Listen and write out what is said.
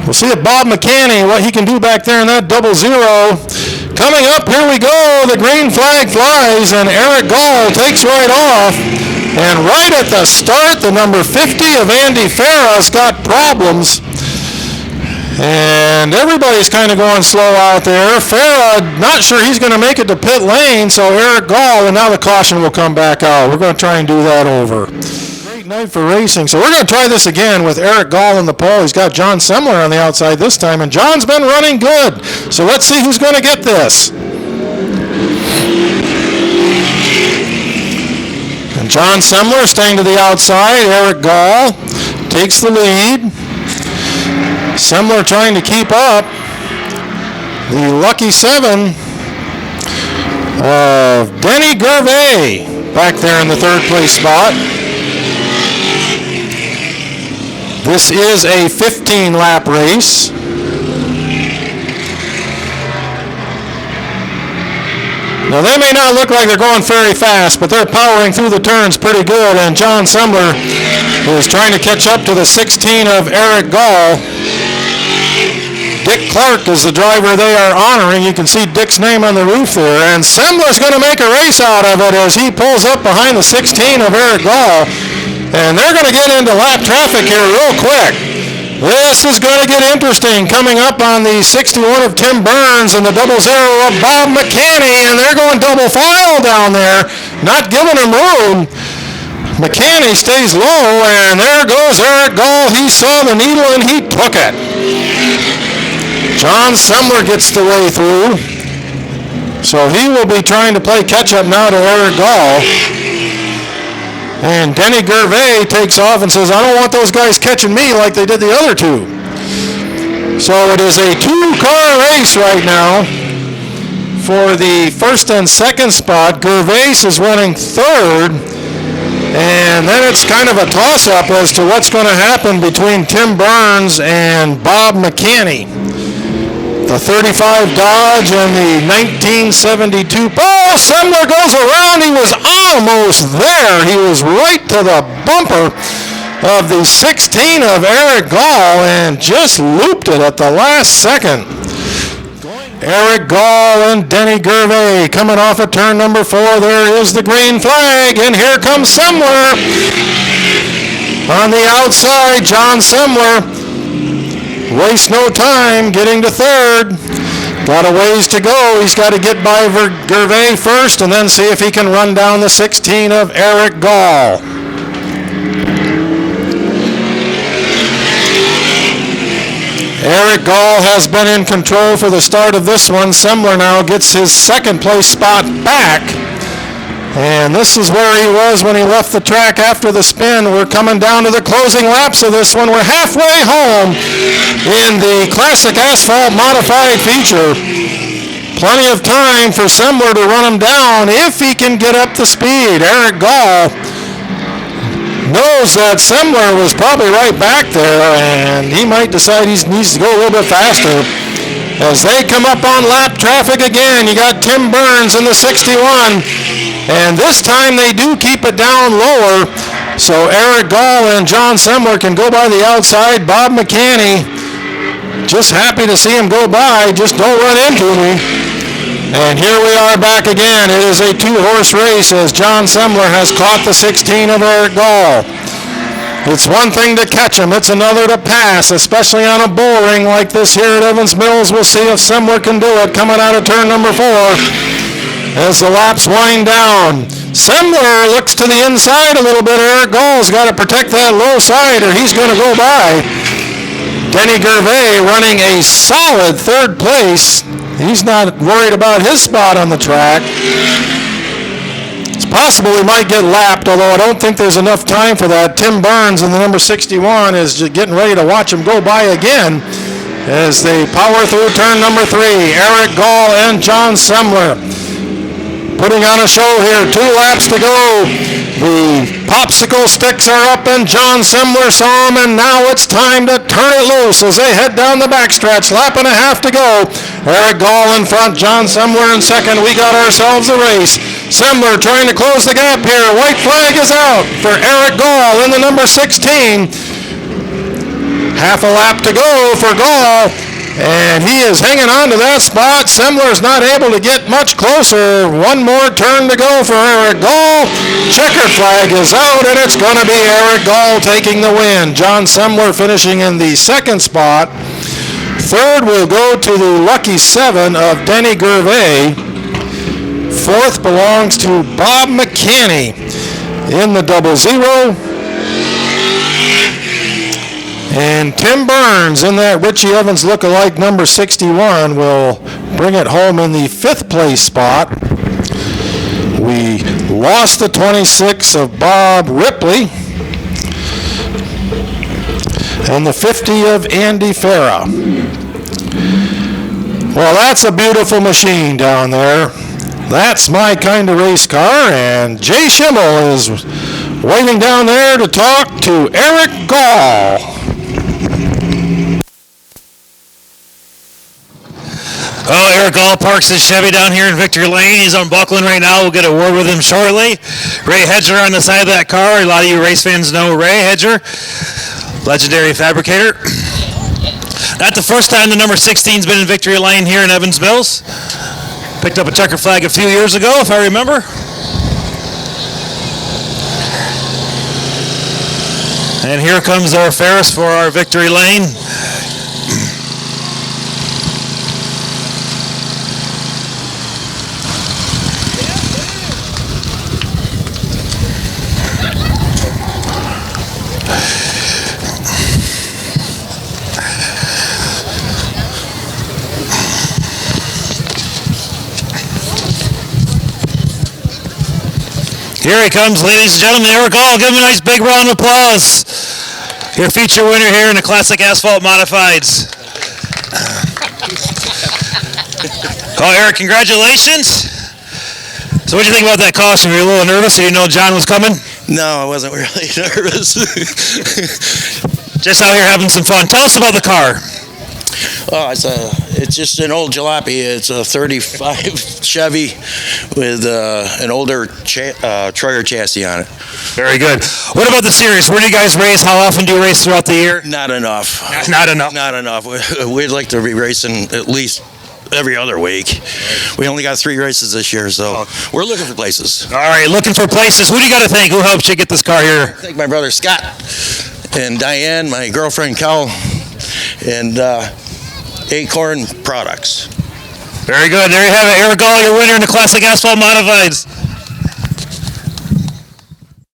We'll see if Bob McCanney, what he can do back there in that 00. Coming up, here we go. The green flag flies, and Eric Gall takes right off. And right at the start, the number 50 of Andy Farah's got problems. And everybody's kind of going slow out there. Farah, not sure he's going to make it to pit lane, so Eric Gall, and now the caution will come back out. We're going to try and do that over. Great night for racing. So we're going to try this again with Eric Gall in the pole. He's got John Semler on the outside this time, and John's been running good. So let's see who's going to get this. And John Semler staying to the outside. Eric Gall takes the lead. Semler trying to keep up. The lucky 7 of Denny Gervais back there in the third place spot. This is a 15-lap race. Now, they may not look like they're going very fast, but they're powering through the turns pretty good, and John Semler is trying to catch up to the 16 of Eric Gall. Dick Clark is the driver they are honoring. You can see Dick's name on the roof there, and Semler's going to make a race out of it as he pulls up behind the 16 of Eric Gall, and they're going to get into lap traffic here real quick. This is going to get interesting coming up on the 61 of Tim Burns and the 00 of Bob McCanney, and they're going double file down there, not giving him room. McCanney stays low, and there goes Eric Gall. He saw the needle and he took it. John Semler gets the way through, so he will be trying to play catch-up now to Eric Gall. And Denny Gervais takes off and says, I don't want those guys catching me like they did the other two. So it is a two-car race right now for the first and second spot. Gervais is running third, and then it's kind of a toss-up as to what's going to happen between Tim Burns and Bob McCanney. The 35 Dodge and the 1972. Oh, Semler goes around. He was almost there. He was right to the bumper of the 16 of Eric Gall and just looped it at the last second. Eric Gall and Denny Gervais coming off of turn number 4. There is the green flag, and here comes Semler. On the outside, John Semler. Waste no time getting to third. Got a ways to go. He's got to get by Gervais first and then see if he can run down the 16 of Eric Gall. Eric Gall has been in control for the start of this one. Semler now gets his second place spot back. And this is where he was when he left the track after the spin. We're coming down to the closing laps of this one. We're halfway home in the Classic Asphalt Modified feature. Plenty of time for Semler to run him down if he can get up to speed. Eric Gall knows that Semler was probably right back there, and he might decide he needs to go a little bit faster. As they come up on lap traffic again, you got Tim Burns in the 61. And this time they do keep it down lower, so Eric Gall and John Semler can go by the outside. Bob McCanney, just happy to see him go by, just don't run into me. And here we are back again. It is a two-horse race as John Semler has caught the 16 of Eric Gall. It's one thing to catch him, it's another to pass, especially on a bull ring like this here at Evans Mills. We'll see if Semler can do it coming out of turn number 4. As the laps wind down. Semler looks to the inside a little bit. Eric Gall's got to protect that low side or he's going to go by. Denny Gervais running a solid third place. He's not worried about his spot on the track. It's possible he might get lapped, although I don't think there's enough time for that. Tim Burns in the number 61 is just getting ready to watch him go by again as they power through turn number 3. Eric Gall and John Semler putting on a show here. 2 laps to go. The popsicle sticks are up and John Semler saw them, and now it's time to turn it loose as they head down the backstretch. Lap and a half to go. Eric Gall in front, John Semler in second. We got ourselves a race. Semler trying to close the gap here. White flag is out for Eric Gall in the number 16. Half a lap to go for Gall. And he is hanging on to that spot. Semler's not able to get much closer. One more turn to go for Eric Gall. Checkered flag is out, and it's going to be Eric Gall taking the win. John Semler finishing in the second spot. Third will go to the lucky 7 of Denny Gervais. Fourth belongs to Bob McCanney in the 00. And Tim Burns in that Richie Evans look-alike number 61 will bring it home in the 5th place spot. We lost the 26 of Bob Ripley and the 50 of Andy Farah. Well, that's a beautiful machine down there. That's my kind of race car, and Jay Schimmel is waiting down there to talk to Eric Gall. Oh, Eric Gall parks his Chevy down here in Victory Lane. He's unbuckling right now. We'll get a word with him shortly. Ray Hedger on the side of that car. A lot of you race fans know Ray Hedger, legendary fabricator. Not the first time the number 16's been in Victory Lane here in Evans Mills. Picked up a checker flag a few years ago, if I remember. And here comes our Ferris for our Victory Lane. Here he comes, ladies and gentlemen, Eric Gall. Give him a nice big round of applause. Your feature winner here in the Classic Asphalt Modifieds. Oh, Eric, congratulations. So what did you think about that caution? Were you a little nervous? You didn't know John was coming? No, I wasn't really nervous. Just out here having some fun. Tell us about the car. Oh, it's just an old jalopy. It's a 35 Chevy with an older Troyer chassis on it. Very good. What about the series? Where do you guys race? How often do you race throughout the year? Not enough. Not enough. Not enough. We'd like to be racing at least every other week. We only got 3 races this year, so we're looking for places. All right, looking for places. Who do you got to thank? Who helped you get this car here? I thank my brother Scott and Diane, my girlfriend Cal, and Acorn Products. Very good. There you have it. Eric Gall, your winner in the Classic Asphalt Modifieds.